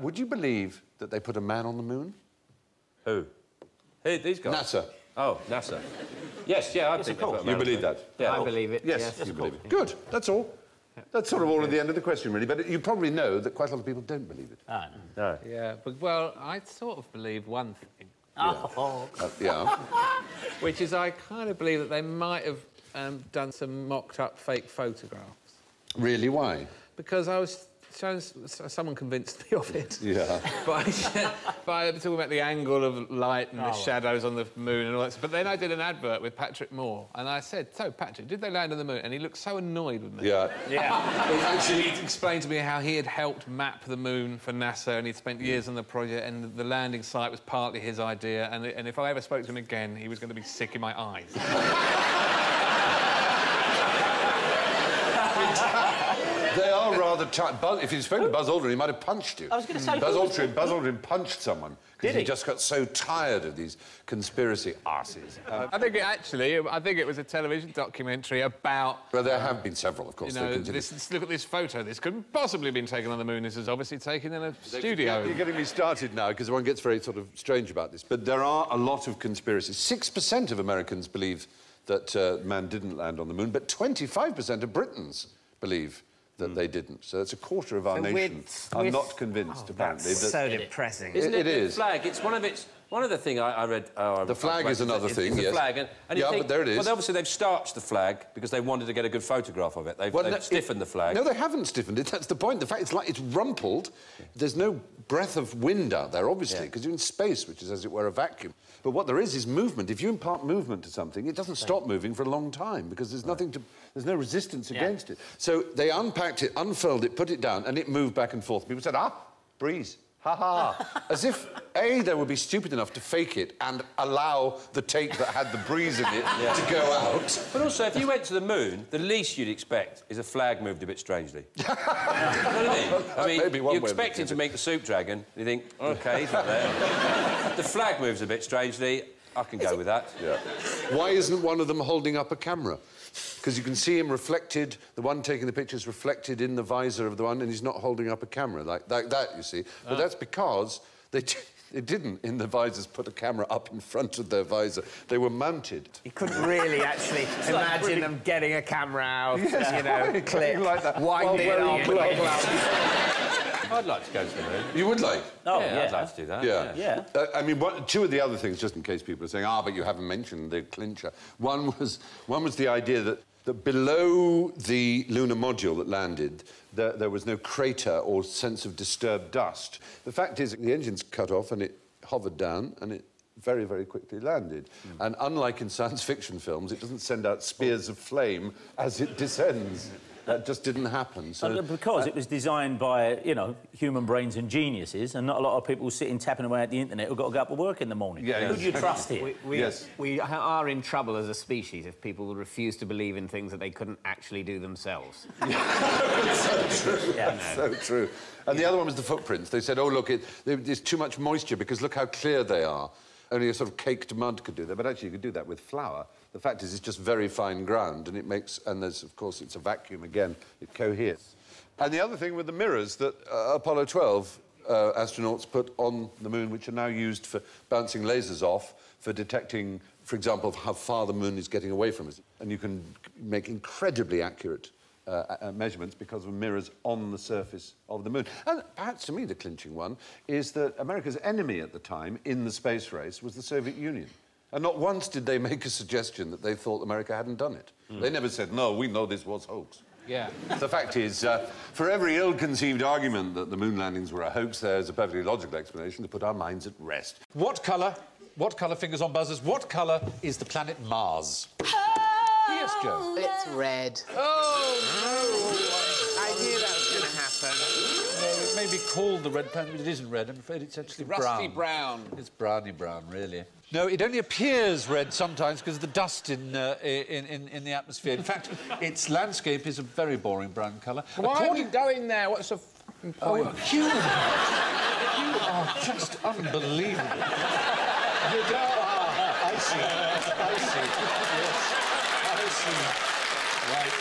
Would you believe that they put a man on the moon? Who? Who, these guys? NASA. Oh, NASA. Yes, yeah, I think so. You believe that? Yeah, I believe it. Yes, you believe it. Good, that's all. That's sort of all at the end of the question, really. But you probably know that quite a lot of people don't believe it. Oh, No. Yeah, but, well, I sort of believe one thing. Oh. Yeah. Which is I kind of believe that they might have done some mocked-up fake photographs. Really, why? Because I was shown... Someone convinced me of it. Yeah. by talking about the angle of light and the shadows on the moon and all that. But then I did an advert with Patrick Moore, and I said, "So, Patrick, did they land on the moon?" And he looked so annoyed with me. Yeah. Actually, he explained to me how he had helped map the moon for NASA, and he'd spent years on the project, and the landing site was partly his idea, and if I ever spoke to him again, he was going to be sick in my eyes. They are rather tight. If you'd spoken to Buzz Aldrin, he might have punched you. I was going to say... Buzz Aldrin punched someone because he just got so tired of these conspiracy arses. I think it was a television documentary about... Well, there have been several, of course. You know, look at this photo. This couldn't possibly have been taken on the moon. This is obviously taken in a studio. You're getting me started now, because one gets very sort of strange about this. But there are a lot of conspiracies. 6% of Americans believe that man didn't land on the moon, but 25% of Britons believe that they didn't. So it's a quarter of our nation are not convinced, apparently. That's so depressing. Isn't it? It is. The flag, it's one of the things I read... the flag is another thing, yes. yes. The flag, and you yeah, think, but there it is. Well, obviously they've starched the flag because they wanted to get a good photograph of it. They've stiffened the flag. No, they haven't stiffened it. That's the point. The fact it's rumpled. There's no breath of wind out there, obviously, because you're in space, which is, as it were, a vacuum. But what there is movement. If you impart movement to something, it doesn't stop moving for a long time because there's nothing to... There's no resistance against it. So they unpacked it, unfurled it, put it down, and it moved back and forth. People said, breeze. Ha-ha. As if, A, they would be stupid enough to fake it and allow the tape that had the breeze in it to go out. But also, if you went to the moon, the least you'd expect is a flag moved a bit strangely. You know what I mean? You're expecting to make the soup dragon, and you think, OK, he's not there. The flag moves a bit strangely, I can go with that. Yeah. Why isn't one of them holding up a camera? Because you can see him reflected, the one taking the picture's reflected in the visor of the one, and he's not holding up a camera like that, you see. But that's because they didn't, in the visors, put a camera up in front of their visor. They were mounted. You couldn't really actually imagine them getting a camera out, you know, click, like that. wind it on. I'd like to go to the moon. You would like? Oh, yeah, I'd like to do that. Yeah. I mean, two of the other things, just in case people are saying, but you haven't mentioned the clincher. One was the idea that below the lunar module that landed, there was no crater or sense of disturbed dust. The fact is, the engine's cut off and it hovered down and it very, very quickly landed. And unlike in science fiction films, it doesn't send out spears of flame as it descends. That just didn't happen. So, because it was designed by, you know, human brains and geniuses, and not a lot of people sitting tapping away at the internet who've got to go up to work in the morning. Yeah, who do you trust here? We are in trouble as a species if people refuse to believe in things that they couldn't actually do themselves. So true. So true. And the other one was the footprints. They said, look, there's too much moisture because look how clear they are. Only a sort of caked mud could do that, but actually you could do that with flour. The fact is, it's just very fine ground, and it makes... And there's, of course, it's a vacuum again. It coheres. And the other thing with the mirrors that Apollo 12 astronauts put on the moon, which are now used for bouncing lasers off, for detecting, for example, how far the moon is getting away from us. And you can make incredibly accurate measurements because of mirrors on the surface of the moon. And perhaps, to me, the clinching one is that America's enemy at the time in the space race was the Soviet Union. And not once did they make a suggestion that they thought America hadn't done it. They never said, no, we know this was hoax. Yeah. The fact is, for every ill-conceived argument that the moon landings were a hoax, there's a perfectly logical explanation to put our minds at rest. What colour, fingers on buzzers, what colour is the planet Mars? Yes, Joe. It's red. Oh, no! I knew that was going to happen. No, it may be called the red planet, but it isn't red. I'm afraid it's actually brown. Rusty brown. It's browny brown, really. No, it only appears red sometimes because of the dust in the atmosphere. In fact, its landscape is a very boring brown colour. Why are you going there? What's the point? You are just unbelievable. I see. Yes, I see. Right.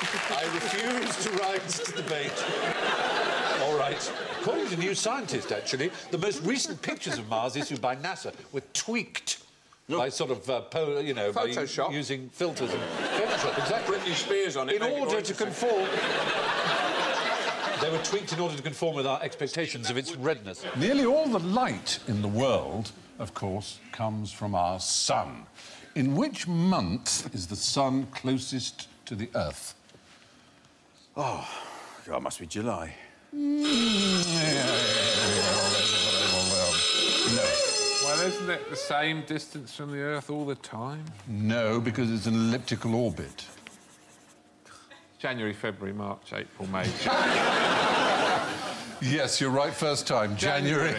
I refuse to rise to the bait. All right. According to New Scientist, actually, the most recent pictures of Mars issued by NASA were tweaked by sort of, Photoshop. by using filters and Photoshop. Exactly. Britney Spears on it. In order to conform... They were tweaked in order to conform with our expectations of its redness. Nearly all the light in the world, of course, comes from our sun. In which month is the sun closest to the Earth? Oh, it must be July. No. Well, isn't it the same distance from the Earth all the time? No, because it's an elliptical orbit. January, February, March, April, May. Yes, you're right first time. January.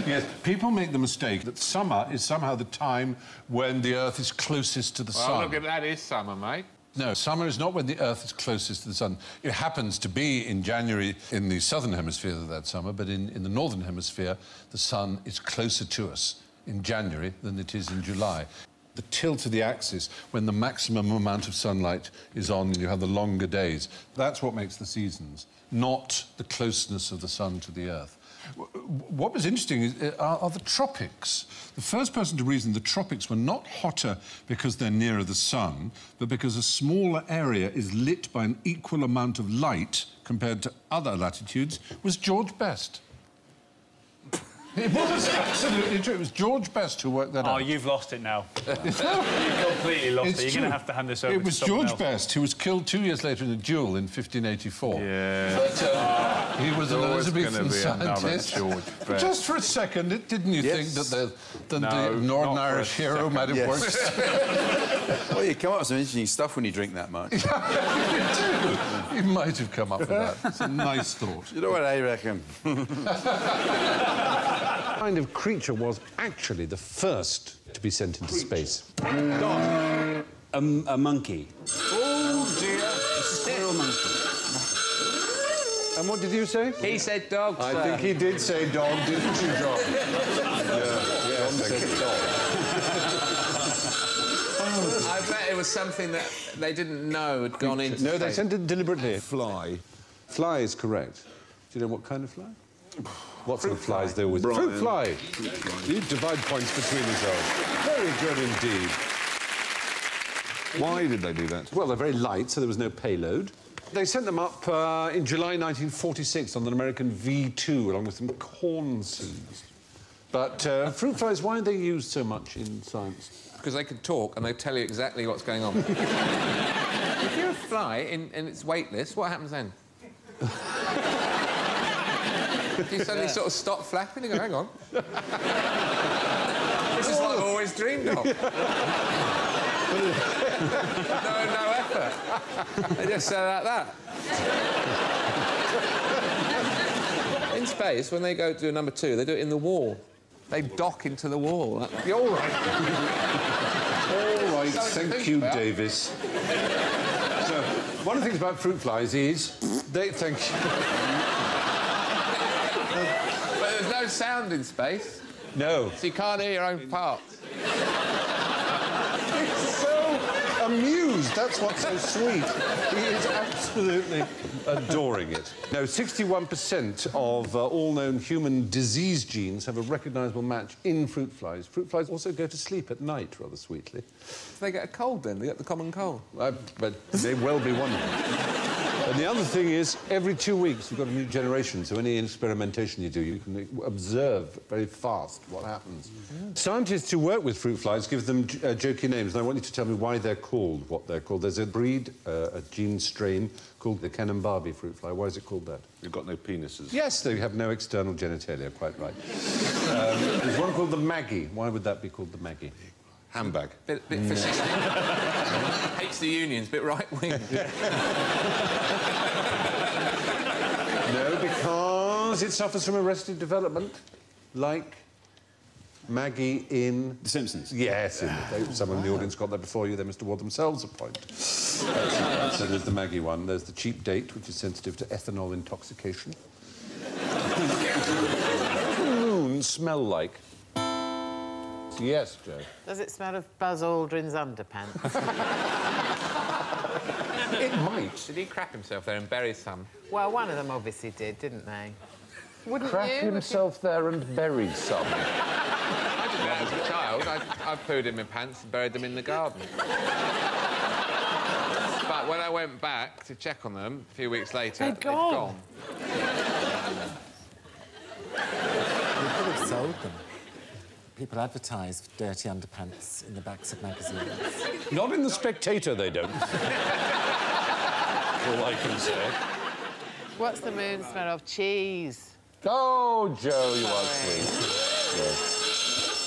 Yes, people make the mistake that summer is somehow the time when the Earth is closest to the sun. Well, look at that, is summer, mate. No, summer is not when the Earth is closest to the sun. It happens to be in January in the southern hemisphere that summer, but in the northern hemisphere, the sun is closer to us in January than it is in July. The tilt of the axis, when the maximum amount of sunlight is on and you have the longer days, that's what makes the seasons, not the closeness of the sun to the Earth. What was interesting are the tropics. The first person to reason the tropics were not hotter because they're nearer the sun, but because a smaller area is lit by an equal amount of light compared to other latitudes was George Best. It was absolutely true. It was George Best who worked that out. Oh, you've lost it now. You've completely lost it. You're going to have to hand this over to someone else. It was George Best who was killed 2 years later in a duel in 1584. Yeah. But, he was an Elizabethan scientist. But just for a second, didn't you think that the Northern Irish hero might have worked? Well, you come up with some interesting stuff when you drink that much. You do. You might have come up with that. It's a nice thought. You know what I reckon? Kind of creature was actually the first to be sent into space? A monkey. Oh, dear. A squirrel monkey. And what did you say? He said dog, I think he did say dog, didn't you, John? Yeah, said dog. I bet it was something that they didn't know had gone into No, they space. sent it deliberately. Fly. Fly is correct. Do you know what kind of fly? What sort of flies they always... Fruit fly. You divide points between yourselves. Very good indeed. Why did they do that? Well, they're very light, so there was no payload. They sent them up in July 1946 on an American V2, along with some corn seeds. But fruit flies, why are they used so much in science? Because they can talk and they tell you exactly what's going on. If you're a fly and it's weightless, what happens then? You suddenly sort of stop flapping and go, hang on. This is what I've always dreamed of. No effort. They just say like that. In space, when they go to do number 2, they do it in the wall. They dock into the wall. Yeah, all right. All right, thank you, Davis. So, one of the things about fruit flies is... Thank you. But there's no sound in space. No. So you can't hear your own parts. He's so amused. That's what's so sweet. He is absolutely adoring it. No, 61% of all known human disease genes have a recognisable match in fruit flies. Fruit flies also go to sleep at night, rather sweetly. If they get a cold, then they get the common cold. But they well be one of them. And the other thing is, every 2 weeks you've got a new generation, so any experimentation you do, you can observe very fast what happens. Yeah. Scientists who work with fruit flies give them jokey names, and I want you to tell me why they're called what they're called. There's a breed, a gene strain, called the Canambarbie fruit fly. Why is it called that? They've got no penises. Yes, they have no external genitalia, quite right. There's one called the Maggie. Why would that be called the Maggie? Handbag. Bit fascistic. Hates the unions, bit right-wing. No, because it suffers from arrested development, like Maggie in... The Simpsons? Yes, someone in the audience got that before you, they must award themselves a point. So there's the Maggie one. There's the cheap date, which is sensitive to ethanol intoxication. What does the moon smell like? Yes, Joe. Does it smell of Buzz Aldrin's underpants? It might. Did he crap himself there and bury some? Well, one of them obviously did, didn't they? Wouldn't Crap you? himself there and buried some. I did that as a child. I pooed in my pants and buried them in the garden. But when I went back to check on them a few weeks later, They'd gone. People have sold them. People advertise for dirty underpants in the backs of magazines. Not in The Spectator, they don't. All I can say. What's the moon smell of? Cheese. Oh, Joe, you are sweet.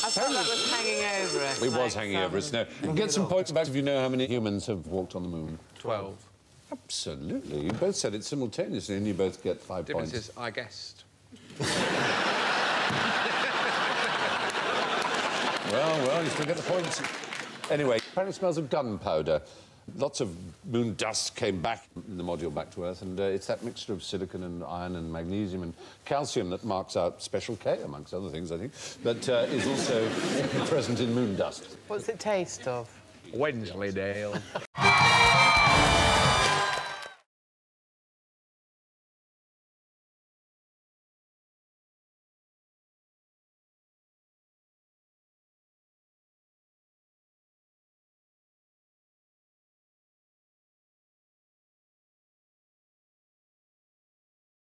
I thought that was hanging over us. It was hanging over us. No. Get some points back if you know how many humans have walked on the moon. 12. Absolutely. You both said it simultaneously and you both get 5 Difference points. is, I guessed. Well, you still get the points. Anyway, apparently it smells of gunpowder. Lots of moon dust came back in the module back to Earth, and it's that mixture of silicon and iron and magnesium and calcium that marks out Special K, amongst other things, I think, that is also present in moon dust. What's it taste of? Wensleydale.